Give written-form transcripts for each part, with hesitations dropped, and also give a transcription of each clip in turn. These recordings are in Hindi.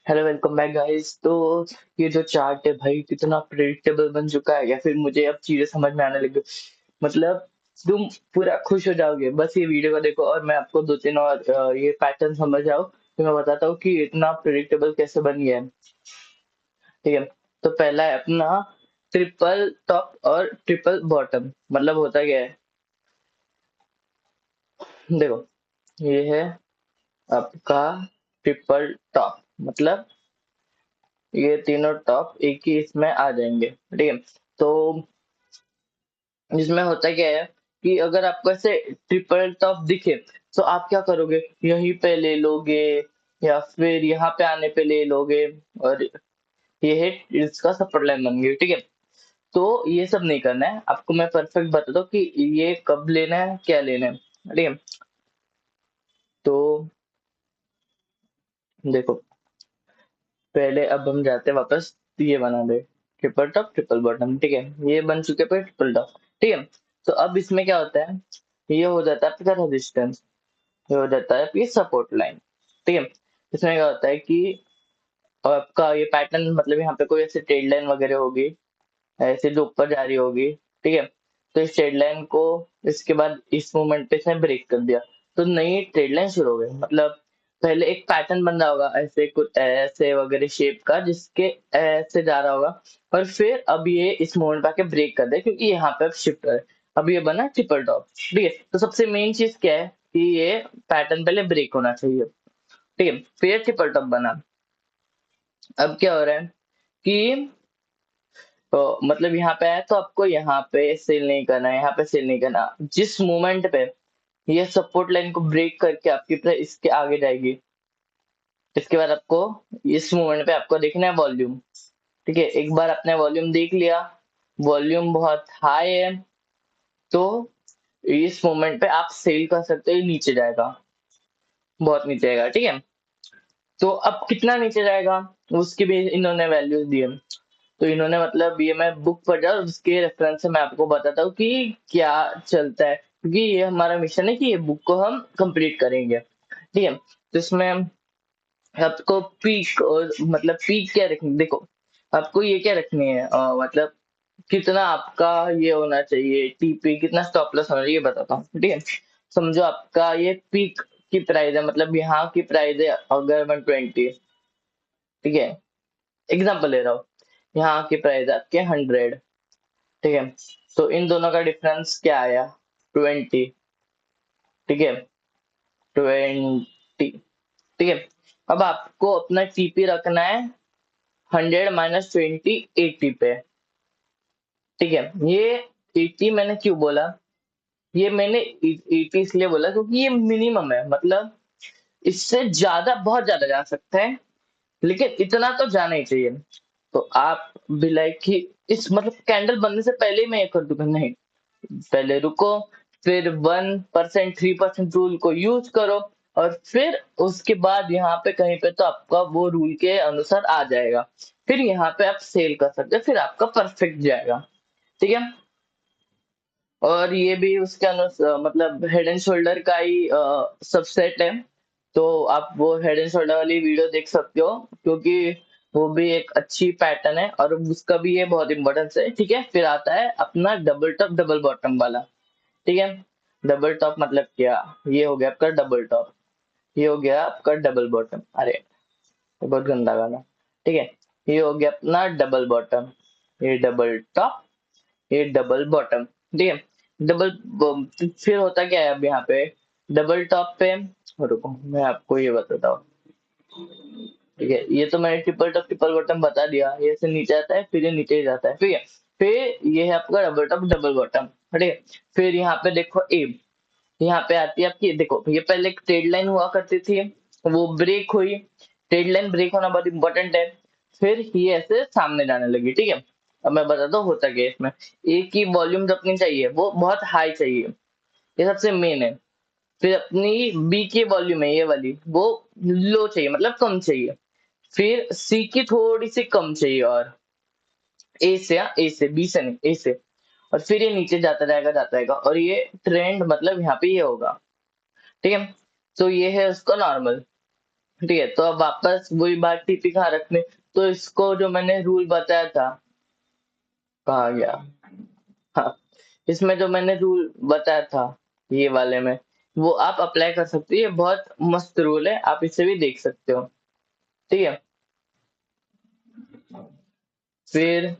Hello, welcome back guys. तो ये जो चार्ट है भाई कितना प्रिडिक्टेबल बन चुका है, या फिर मुझे अब चीजें समझ में आने लगी। मतलब तुम पूरा खुश हो जाओगे बस ये वीडियो को देखो, और मैं आपको दो तीन और ये पैटर्न समझ आओ तो मैं बताता हूँ कि इतना प्रिडिक्टेबल कैसे बन गया है। ठीक है। तो पहला है अपना ट्रिपल टॉप और ट्रिपल बॉटम। मतलब होता क्या है, देखो, ये है आपका ट्रिपल टॉप। मतलब ये तीनों टॉप एक ही इसमें आ जाएंगे। ठीक है। तो इसमें होता क्या है कि अगर आपको ऐसे ट्रिपल टॉप दिखे तो आप क्या करोगे, यहीं पे ले लोगे या फिर यहाँ पे आने पे ले लोगे। और ये है इसका सपोर्ट लाइन बन गई। ठीक है। तो ये सब नहीं करना है आपको, मैं परफेक्ट बता दूं कि ये कब लेना है, क्या लेना है। ठीक है। तो देखो, पहले अब हम जाते हैं वापस, तो ये बना दे ट्रिपल टॉप ट्रिपल बॉटम। ठीक है। ये बन चुके पे ट्रिपल टॉप। ठीक है। तो अब इसमें क्या होता है, ये हो जाता है आपका रेजिस्टेंस, ये हो जाता है आपकी सपोर्ट लाइन। ठीक है। इसमें क्या होता है कि आपका ये पैटर्न, मतलब यहाँ पे कोई ऐसे ट्रेड लाइन वगैरह होगी, ऐसे जो ऊपर जा रही होगी। ठीक है। तो इस ट्रेड लाइन को इसके बाद इस मोमेंट पे इसने ब्रेक कर दिया, तो नई ट्रेड लाइन शुरू हो गई। मतलब पहले एक पैटर्न बन रहा होगा ऐसे कुछ ऐसे वगैरह शेप का, जिसके ऐसे जा रहा होगा, और फिर अब ये इस मोमेंट पे आके ब्रेक कर दे, क्योंकि यहाँ पे अब शिफ्ट है। अब ये बना ट्रिपल टॉप। ठीक है। तो सबसे मेन चीज क्या है कि ये पैटर्न पहले ब्रेक होना चाहिए। ठीक है। फिर ट्रिपल टॉप बना। अब क्या हो रहा है कि तो मतलब यहाँ पे है, तो आपको यहाँ पे सेल नहीं करना है, यहाँ पे सेल नहीं करना। जिस मोमेंट पे ये सपोर्ट लाइन को ब्रेक करके आपकी प्राइस इसके आगे जाएगी, इसके बाद आपको इस मोमेंट पे आपको देखना है वॉल्यूम। ठीक है। एक बार आपने वॉल्यूम देख लिया, वॉल्यूम बहुत हाई है, तो इस मोमेंट पे आप सेल कर सकते हो। ये नीचे जाएगा, बहुत नीचे जाएगा। ठीक है। तो अब कितना नीचे जाएगा उसकी भी इन्होंने वैल्यूज दी है। तो इन्होंने, मतलब ये मैं बुक पढ़ रहा हूँ, उसके रेफरेंस से मैं आपको बताता हूँ कि क्या चलता है, क्योंकि ये हमारा मिशन है कि ये बुक को हम कंप्लीट करेंगे। ठीक है। तो इसमें आपको पीक, और मतलब पीक क्या रखनी, देखो आपको ये क्या रखनी है, मतलब कितना आपका ये होना चाहिए, टीपी कितना स्टॉप लॉस होना चाहिए, ये बताता हूँ। ठीक है। समझो आपका ये पीक की प्राइस है, मतलब यहाँ की प्राइस है अगर 120। ठीक है। एग्जाम्पल ले रहा हूँ, यहाँ की प्राइस है आपके 100। ठीक है। तो इन दोनों का डिफरेंस क्या आया, 20। ठीक है। 20। ठीक है। अब आपको अपना टीपी रखना है 100 - 20, 80 पे। ठीक है। ये 80 मैंने क्यों बोला, ये मैंने 80 इसलिए बोला क्योंकि ये मिनिमम है। मतलब इससे ज्यादा, बहुत ज्यादा जा सकते हैं, लेकिन इतना तो जाना ही चाहिए। तो आप भी लाइक कि इस मतलब कैंडल बनने से पहले ही मैं ये कर दूंगा, नहीं, पहले रुको, फिर 1% 3% रूल को यूज करो, और फिर उसके बाद यहाँ पे कहीं पे तो आपका वो रूल के अनुसार आ जाएगा। फिर यहाँ पे आप सेल कर सकते हो, फिर आपका परफेक्ट जाएगा। ठीक है। और ये भी उसके अनुसार, मतलब हेड एंड शोल्डर का ही सबसेट है। तो आप वो हेड एंड शोल्डर वाली वीडियो देख सकते हो, क्योंकि वो भी एक अच्छी पैटर्न है और उसका भी ये बहुत इंपॉर्टेंस है। ठीक है। फिर आता है अपना डबल टॉप डबल बॉटम वाला। ठीक है। डबल टॉप मतलब क्या, ये हो गया आपका डबल टॉप, ये हो गया आपका डबल बॉटम। अरे ये बहुत गंदा गाना। ठीक है। ये हो गया अपना डबल बॉटम, ये डबल टॉप, ये डबल बॉटम। ठीक है। डबल फिर होता क्या है अब यहाँ पे डबल टॉप पे, रुको मैं आपको ये बताता हूँ। ठीक है। ये तो मैंने ट्रिपल टॉप ट्रिपल बॉटम बता दिया, ये से नीचे आता है, फिर ये नीचे ही जाता है। ठीक है। फिर ये है आपका डबल टॉप डबल बॉटम। ठीक है। फिर यहाँ पे देखो ए, यहाँ पे आती है आपकी, देखो ये पहले एक ट्रेड लाइन हुआ करती थी, वो ब्रेक हुई। ट्रेड लाइन ब्रेक होना बहुत इंपॉर्टेंट है। फिर ये ऐसे सामने जाने लगी। ठीक है। अब मैं बताता हूँ होता क्या है इसमें। ए की वॉल्यूम जो अपनी चाहिए वो बहुत हाई चाहिए, ये सबसे मेन है। फिर अपनी बी की वॉल्यूम है ये वाली, वो लो चाहिए, मतलब कम चाहिए। फिर सी की थोड़ी सी कम चाहिए, और ए से, ए से, बी से नहीं, ए से। और फिर ये नीचे जाता रहेगा, और ये ट्रेंड मतलब यहाँ पे ये होगा। ठीक है। तो ये है उसका नॉर्मल। ठीक है, तो अब वापस वही बात टीपी कहाँ रखने, तो इसको जो मैंने रूल बताया था, कहाँ गया, हाँ, इसमें जो मैंने रूल बताया था ये वाले में, वो आप अप्लाई कर सकते हो, ये बहुत मस्त रूल है, आप इसे भी देख सकते हो। ठीक है, फिर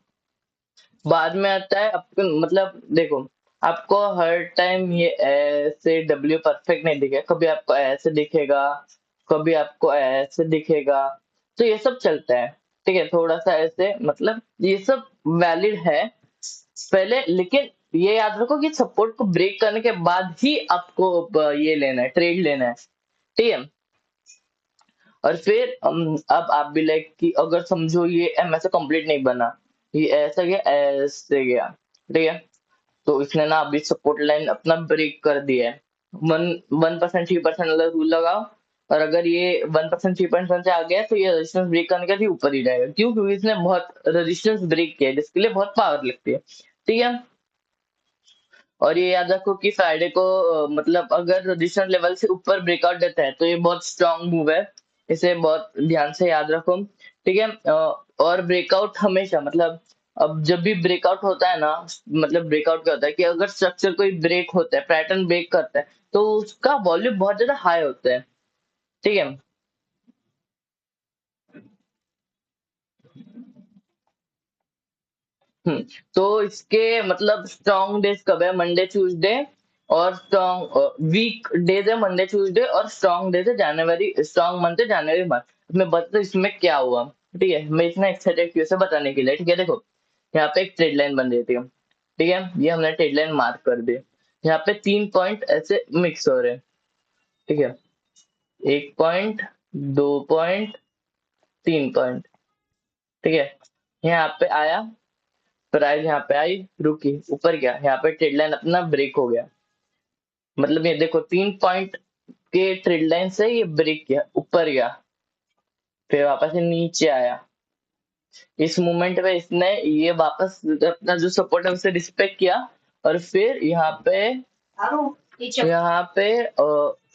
बाद में आता है आपको, मतलब देखो, आपको हर टाइम ये ऐसे डब्ल्यू परफेक्ट नहीं दिखेगा, कभी आपको ऐसे दिखेगा, कभी आपको ऐसे दिखेगा, तो ये सब चलता है। ठीक है, थोड़ा सा ऐसे, मतलब ये सब वैलिड है पहले, लेकिन ये याद रखो कि सपोर्ट को ब्रेक करने के बाद ही आपको ये लेना है, ट्रेड लेना है। ठीक है, और फिर अब आप भी लाइक कि अगर समझो ये एम ऐसे कंप्लीट नहीं बना, ये ऐसे गया, ठीक है, तो इसने ना अभी सपोर्ट लाइन अपना ब्रेक कर दिया है। 1% 3% वाला रूल लगाओ, और अगर ये 1% 3% से आ गया है, तो ये रेजिस्टेंस ब्रेक करने के लिए ऊपर ही जाएगा। क्यों? क्योंकि इसने बहुत रेजिस्टेंस ब्रेक किया है, जिसके लिए बहुत पावर लगती है। ठीक है, और ये याद रखो कि फ्राइडे को मतलब अगर रजिस्टर लेवल से ऊपर ब्रेकआउट देता है, तो ये बहुत स्ट्रांग मूव है, इसे बहुत ध्यान से याद रखो। ठीक है, और ब्रेकआउट हमेशा, मतलब अब जब भी ब्रेकआउट होता है ना, मतलब ब्रेकआउट क्या होता है कि अगर स्ट्रक्चर कोई ब्रेक होता है, पैटर्न ब्रेक करता है, तो उसका वॉल्यूम बहुत ज्यादा हाई होता है। ठीक है, हम्म, तो इसके मतलब स्ट्रॉन्ग डेज कब है? मंडे ट्यूसडे, और स्ट्रॉन्ग वीक डेज है मंडे ट्यूसडे, और स्ट्रॉन्ग डेज है जनवरी, स्ट्रॉन्ग मंथ है जनवरी मंथ। मैं बता इसमें क्या हुआ। ठीक है, मैं इतना एक्साइटेड क्यों से बताने के लिए। ठीक है, देखो, यहाँ पे एक ट्रेड लाइन बन रही थी, ठीक है, ये हमने ट्रेड लाइन मार्क कर दी। यहाँ पे 3 पॉइंट ऐसे मिक्स हो रहे हैं। ठीक है, 1 पॉइंट, 2 पॉइंट, 3 पॉइंट। ठीक है, यहाँ पे आया, प्राइस यहाँ पे आई, रुकी, ऊपर गया, यहाँ पे ट्रेड लाइन अपना ब्रेक हो गया। मतलब ये देखो, 3 पॉइंट के ट्रेड लाइन से ये ब्रेक किया, ऊपर गया, फिर वापस ये नीचे आया। इस मोमेंट में इसने ये वापस अपना जो सपोर्ट है उसे रिस्पेक्ट किया, और फिर यहाँ पे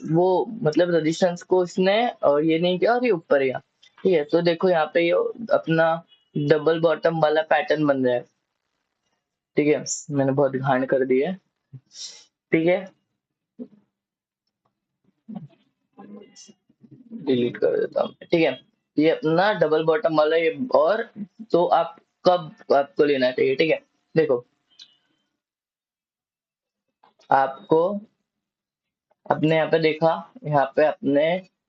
वो मतलब रजिस्टेंस को इसने ये नहीं किया, और ये ऊपर गया। ठीक है, तो देखो यहाँ पे ये अपना डबल बॉटम वाला पैटर्न बन रहा है। ठीक है, मैंने बहुत घाण कर दी है। ठीक है, डिलीट कर देता हूँ। ठीक है, ये अपना डबल बॉटम वाला ये, और तो आप कब आपको लेना चाहिए? ठीक है, देखो, आपको अपने यहाँ पे देखा, यहाँ पे अपने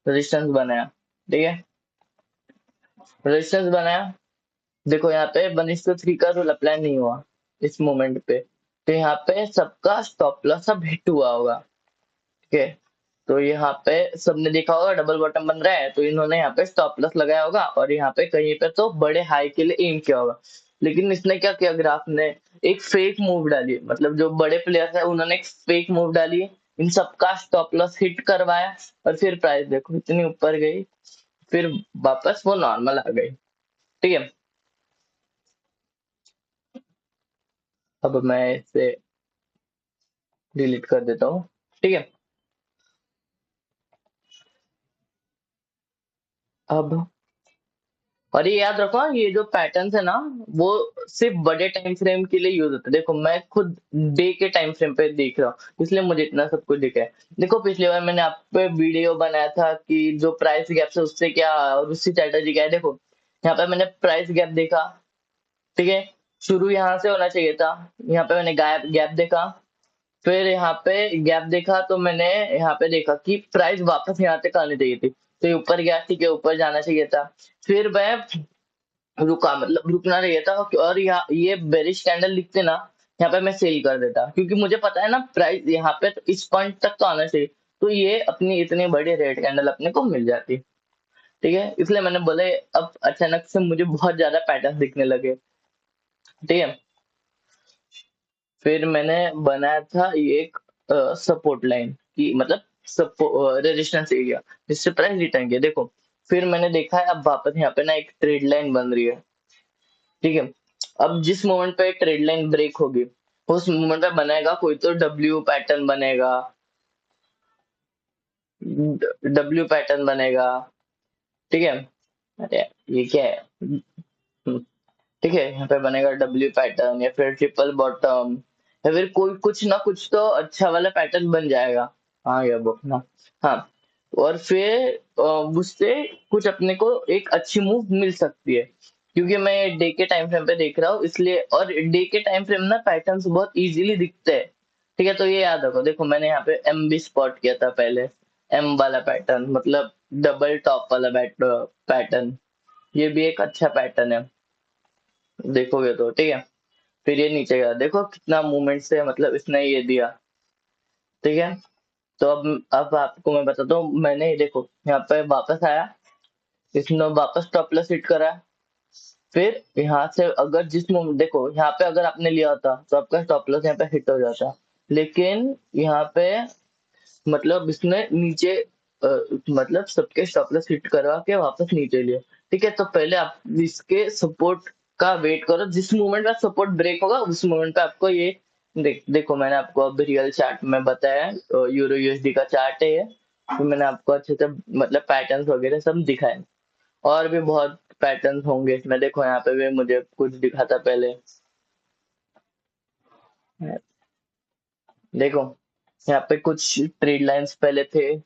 रेजिस्टेंस बनाया। ठीक है, रेजिस्टेंस बनाया, देखो यहाँ पे 1:3 का रूल अप्लाई नहीं हुआ इस मोमेंट पे, तो यहाँ पे सबका स्टॉप लॉस सब हिट हुआ होगा। ठीक है, तो यहाँ पे सबने देखा होगा डबल बॉटम बन रहा है, तो इन्होंने यहाँ पे स्टॉप लॉस लगाया होगा, और यहाँ पे कहीं पे तो बड़े हाई के लिए एम किया होगा। लेकिन इसने क्या किया, ग्राफ ने एक फेक मूव डाली, मतलब जो बड़े प्लेयर्स है उन्होंने एक फेक मूव डाली, इन सबका स्टॉप लॉस हिट करवाया, और फिर प्राइस देखो इतनी ऊपर गई, फिर वापस वो नॉर्मल आ गई। ठीक है, अब मैं इसे डिलीट कर देता हूँ। ठीक है, अब, और ये याद रखो, ये जो पैटर्न्स है ना, वो सिर्फ बड़े टाइम फ्रेम के लिए यूज होता है। देखो, मैं खुद डे के टाइम फ्रेम पे देख रहा हूँ, इसलिए मुझे इतना सब कुछ दिखा है। देखो, पिछली बार मैंने आप पे वीडियो बनाया था कि जो प्राइस गैप है उससे क्या, और उसकी स्ट्रेटेजी क्या है। देखो, यहाँ पे मैंने प्राइस गैप देखा, ठीक है, शुरू यहाँ से होना चाहिए था, यहाँ पे मैंने गैप गैप देखा, फिर यहाँ पे गैप देखा, तो मैंने यहाँ पे देखा कि प्राइस वापस यहाँ तक आनी चाहिए थी, तो ये ऊपर गया, ठीक है, ऊपर जाना चाहिए था। फिर मैं रुका, मतलब रुकना चाहिए था, और यहाँ ये बेरिश कैंडल लिखते ना, यहाँ पे मैं सेल कर देता, क्योंकि मुझे पता है ना प्राइस यहाँ पे तो इस पॉइंट तक तो आना चाहिए, तो ये अपनी इतनी बड़ी रेड कैंडल अपने को मिल जाती। ठीक है, इसलिए मैंने बोले, अब अचानक से मुझे बहुत ज्यादा पैटर्न दिखने लगे। ठीक है, फिर मैंने बनाया था ये एक सपोर्ट लाइन की, मतलब रेजिस्टेंस एरिया, जिससे प्राइस रिटर्न किया। देखो, फिर मैंने देखा है अब वापस यहाँ पे ना एक ट्रेड लाइन बन रही है। ठीक है, अब जिस मोमेंट पे ट्रेड लाइन ब्रेक होगी, उस मोमेंट पे बनेगा कोई तो डब्ल्यू पैटर्न बनेगा, डब्ल्यू पैटर्न बनेगा, ठीक है। अरे ये क्या है? ठीक है, यहाँ पे बनेगा डब्ल्यू पैटर्न या फिर ट्रिपल बॉटम, या फिर कोई कुछ ना कुछ तो अच्छा वाला पैटर्न बन जाएगा। हाँ ये बुक ना। हाँ, और फिर उससे कुछ अपने को एक अच्छी मूव मिल सकती है, क्योंकि मैं डे के टाइम फ्रेम पे देख रहा हूँ इसलिए। और डे के टाइम फ्रेम ना पैटर्न्स बहुत इजीली दिखते हैं। ठीक है, तो ये याद रखो। देखो मैंने यहाँ पे एम भी स्पॉट किया था पहले, एम वाला पैटर्न मतलब डबल टॉप वाला पैटर्न, ये भी एक अच्छा पैटर्न है, देखोगे तो। ठीक है, फिर ये नीचे गया, देखो कितना मूवमेंट से मतलब इसने ये दिया। ठीक है, तो अब आपको मैं बताता हूँ, मैंने ये देखो यहाँ पे वापस आया, इसने वापस टॉप प्लस हिट करा। फिर यहाँ से अगर जिस मोमेंट देखो यहाँ पे अगर आपने लिया होता तो आपका स्टॉप लॉस यहाँ पे हिट हो जाता, लेकिन यहाँ पे मतलब इसने नीचे मतलब सबके स्टॉप लॉस हिट करवा के वापस नीचे लिया। ठीक है, तो पहले आप इसके सपोर्ट का वेट करो, जिस मोमेंट में सपोर्ट ब्रेक होगा उस मोमेंट पे आपको ये देखो मैंने आपको अब रियल चार्ट में बताया, यूरो यूएसडी का चार्ट है ये, तो मैंने आपको अच्छे से मतलब पैटर्न्स वगैरह सब दिखाए। और भी बहुत पैटर्न्स होंगे इसमें, देखो यहाँ पे भी मुझे कुछ दिखा था पहले। देखो यहाँ पे कुछ ट्रेड लाइंस पहले थे,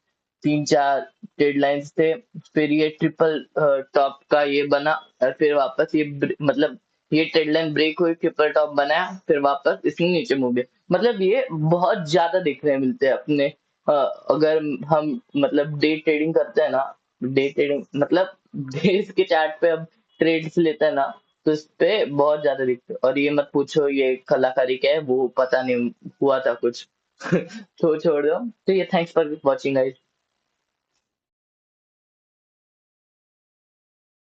3-4 ट्रेड लाइंस थे, फिर ये ट्रिपल टॉप का ये बना, और फिर वापस ये मतलब ये ट्रेड लाइन ब्रेक हुई, ट्रिपल टॉप बनाया, फिर वापस इसने नीचे मूव किया। मतलब ये बहुत ज्यादा देखने मिलते हैं अपने अगर हम मतलब डे ट्रेडिंग करते हैं ना, डे ट्रेडिंग मतलब देश के चार्ट पे अब ट्रेड्स लेते हैं ना, तो इस पे बहुत ज्यादा दिखते हैं। और ये मत पूछो ये कलाकारी क्या है, वो पता नहीं हुआ था कुछ। तो छोड़ दो। तो ये थैंक्स फॉर वॉचिंग गाइस।